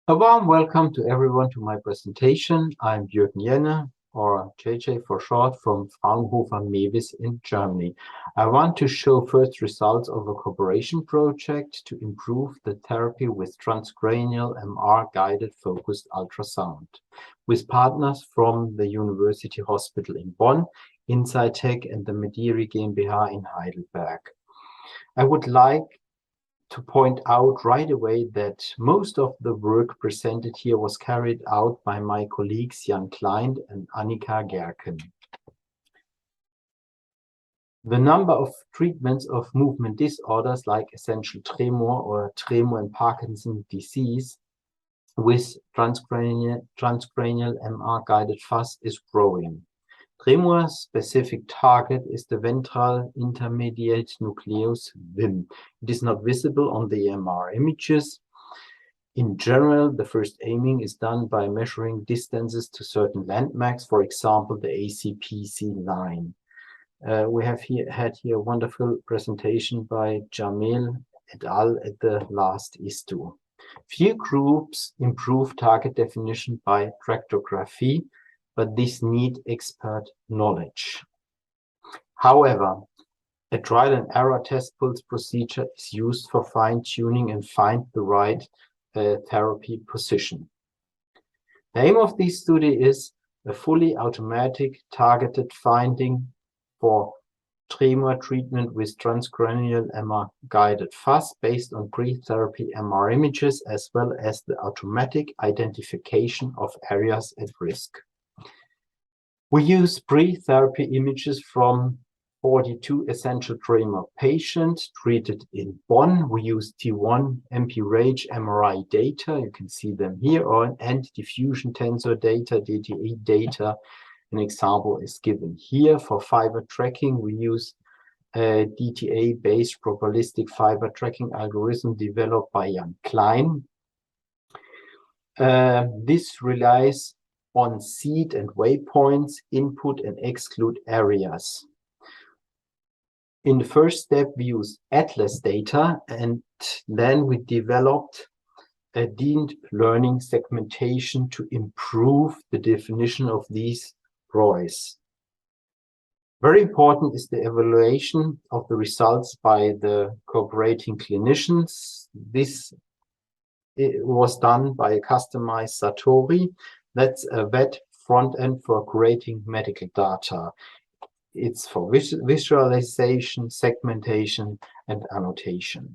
A warm welcome to everyone to my presentation. I'm Jürgen Jenne, or JJ for short, from Fraunhofer Mewis in Germany. I want to show first results of a cooperation project to improve the therapy with transcranial MR-guided focused ultrasound with partners from the University Hospital in Bonn, Insightec, and the Mediri GmbH in Heidelberg. I would like to point out right away that most of the work presented here was carried out by my colleagues Jan Klein and Annika Gerken. The number of treatments of movement disorders like essential tremor or tremor and Parkinson's disease with transcranial MR-guided FUS is growing. Tremor's specific target is the ventral intermediate nucleus VIM. It is not visible on the MR images. In general, the first aiming is done by measuring distances to certain landmarks, for example, the ACPC line. We have had here a wonderful presentation by Jamil et al. At the last ISTU. Few groups improve target definition by tractography, but this need expert knowledge. However, a trial and error test pulse procedure is used for fine-tuning and find the right therapy position. The aim of this study is a fully automatic targeted finding for tremor treatment with transcranial MR-guided FUS based on pre-therapy MR images, as well as the automatic identification of areas at risk. We use pre-therapy images from 42 essential tremor patients treated in Bonn. We use T1 MP-RAGE MRI data, you can see them here, and diffusion tensor data, DTA data. An example is given here. For fiber tracking, we use a DTA-based probabilistic fiber tracking algorithm developed by Jan Klein. This relies on seed and waypoints, input and exclude areas. In the first step, we use atlas data, and then we developed a deep learning segmentation to improve the definition of these ROIs. Very important is the evaluation of the results by the cooperating clinicians. This was done by a customized Satori. That's a web front end for creating medical data. It's for visualization, segmentation, and annotation.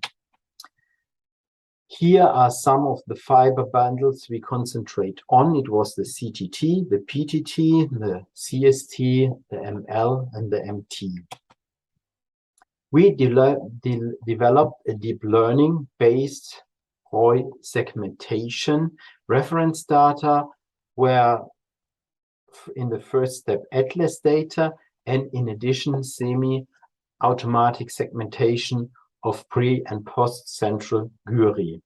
Here are some of the fiber bundles we concentrate on. It was the CTT, the PTT, the CST, the ML, and the MT. We developed a deep learning-based ROI segmentation reference data, where in the first step atlas data, and in addition semi-automatic segmentation of pre and post central gyri.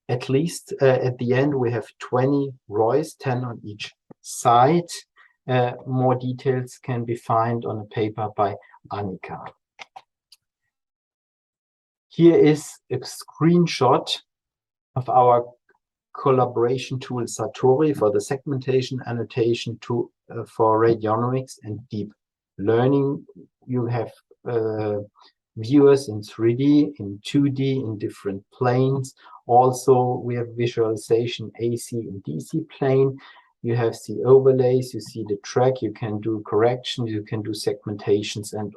At least at the end we have 20 ROIs, 10 on each side. More details can be found on a paper by Annika. Here is a screenshot of our collaboration tool Satori for the segmentation annotation for radiomics and deep learning. You have viewers in 3D, in 2D, in different planes. Also, we have visualization AC and DC plane. You have the overlays, you see the track, you can do corrections, you can do segmentations, and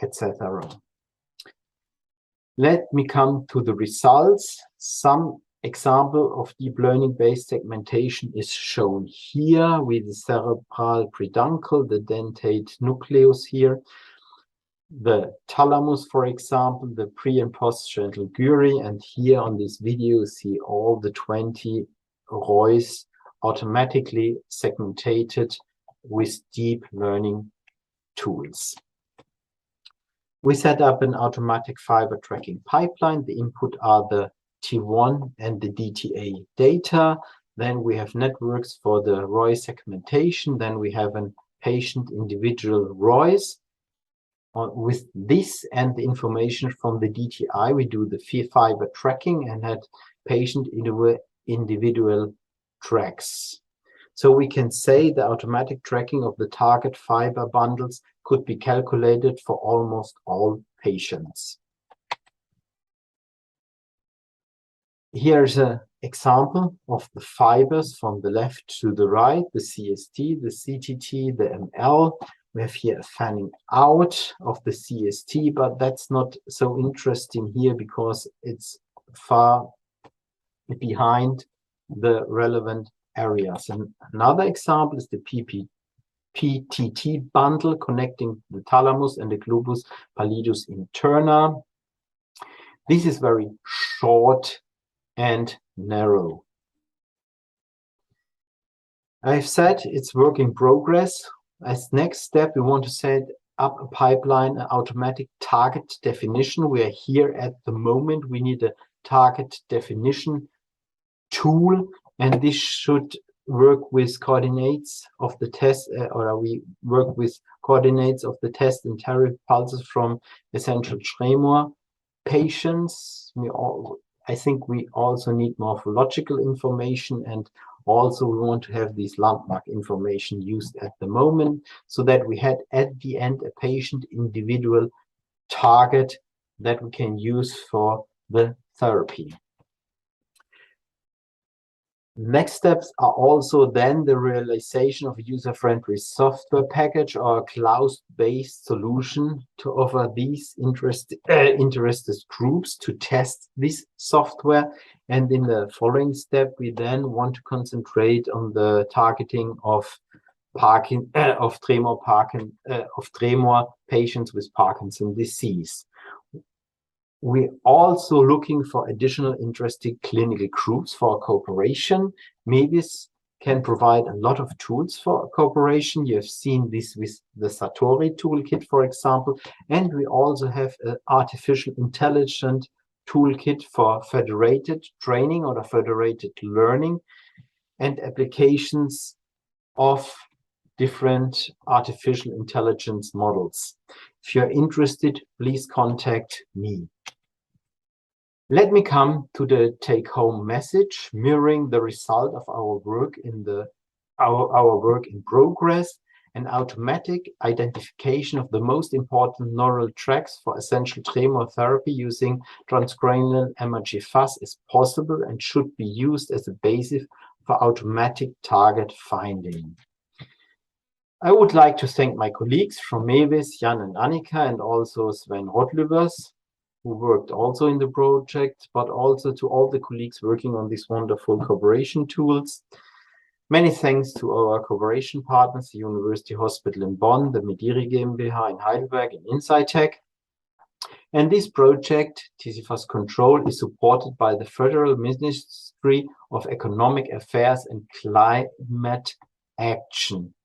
etc. Let me come to the results. Some example of deep learning-based segmentation is shown here with the cerebral peduncle, the dentate nucleus here, the thalamus, for example, the pre and post central gyri, and here on this video you see all the 20 ROIs automatically segmented with deep learning tools. We set up an automatic fiber tracking pipeline. The input are the T1 and the DTA data. Then we have networks for the ROI segmentation. Then we have a patient individual ROIs. With this and the information from the DTI, we do the fiber tracking and had patient individual tracks. So we can say the automatic tracking of the target fiber bundles could be calculated for almost all patients. Here's an example of the fibers from the left to the right, the CST, the CTT, the ML. We have here a fanning out of the CST, but that's not so interesting here because it's far behind the relevant areas. And another example is the PTT bundle connecting the thalamus and the globus pallidus interna. This is very short and narrow. I've said it's work in progress. As next step, we want to set up a pipeline, an automatic target definition. We are here at the moment. We need a target definition tool, and this should work with coordinates of the test, or we work with coordinates of the test and tariff pulses from essential tremor patients. I think we also need morphological information, and also we want to have this landmark information used at the moment so that we had at the end a patient individual target that we can use for the therapy. Next steps are also then the realization of a user-friendly software package or a cloud-based solution to offer these interested groups to test this software. And in the following step, we then want to concentrate on the targeting of tremor patients with Parkinson's disease. We're also looking for additional interesting clinical groups for cooperation. MEVIS can provide a lot of tools for cooperation. You have seen this with the Satori toolkit, for example. And we also have an artificial intelligence toolkit for federated training or federated learning and applications of different artificial intelligence models. If you're interested, please contact me. Let me come to the take-home message, mirroring the result of our work in progress, an automatic identification of the most important neural tracks for essential tremor therapy using transcranial TcMRgFUS is possible and should be used as a basis for automatic target finding. I would like to thank my colleagues from MEVIS, Jan and Annika, and also Sven Rotlübers, who worked also in the project, but also to all the colleagues working on these wonderful cooperation tools. Many thanks to our cooperation partners, the University Hospital in Bonn, the Mediri GmbH in Heidelberg, and InsightTech. And this project, TcFUS Control, is supported by the Federal Ministry of Economic Affairs and Climate Action.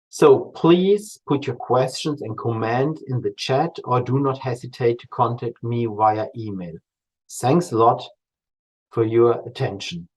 So please put your questions and comment in the chat, or do not hesitate to contact me via email. Thanks a lot for your attention.